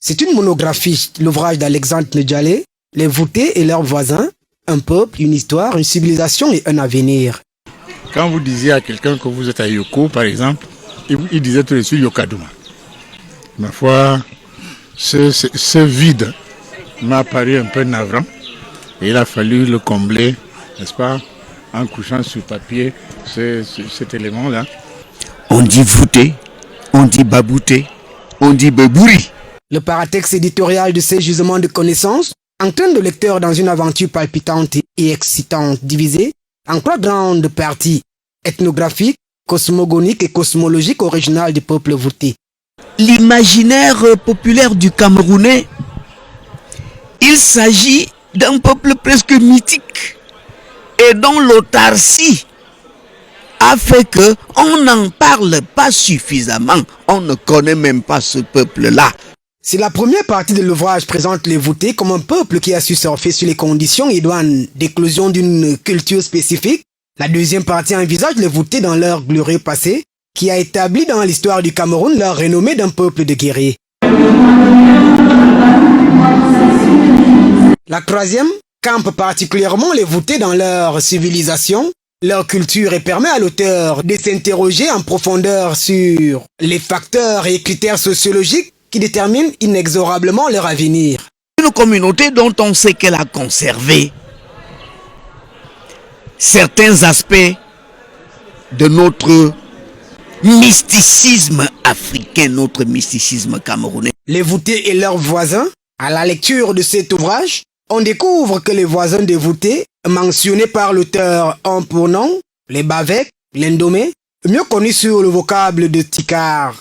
C'est une monographie, l'ouvrage d'Alexandre Ndjale, Les Voutés et leurs voisins, un peuple, une histoire, une civilisation et un avenir. Quand vous disiez à quelqu'un que vous êtes à Yoko, par exemple, il disait tout de suite Yokadouma. Ma foi, ce vide m'a paru un peu navrant et il a fallu le combler, n'est-ce pas, en couchant sur papier cet élément-là. On dit voûté, on dit babouté, on dit bebouri. Le paratexte éditorial de ces gisements de connaissances entraîne le lecteur dans une aventure palpitante et excitante, divisée en 3 grandes parties, ethnographiques, cosmogoniques et cosmologiques originales du peuple voûté. L'imaginaire populaire du Camerounais, il s'agit d'un peuple presque mythique et dont l'autarcie a fait qu'on n'en parle pas suffisamment. On ne connaît même pas ce peuple-là. Si la première partie de l'ouvrage présente les voûtés comme un peuple qui a su surfer sur les conditions idoines d'éclosion d'une culture spécifique, la deuxième partie envisage les voûtés dans leur glorieux passé, qui a établi dans l'histoire du Cameroun leur renommée d'un peuple de guerriers. La troisième campe particulièrement les voûtés dans leur civilisation, leur culture et permet à l'auteur de s'interroger en profondeur sur les facteurs et critères sociologiques qui déterminent inexorablement leur avenir. Une communauté dont on sait qu'elle a conservé certains aspects de notre mysticisme africain, notre mysticisme camerounais. Les voûtés et leurs voisins, à la lecture de cet ouvrage, on découvre que les voisins des voûtés, mentionnés par l'auteur ont pour nom les Baveks, les Ndomé, mieux connus sur le vocable de Tikar,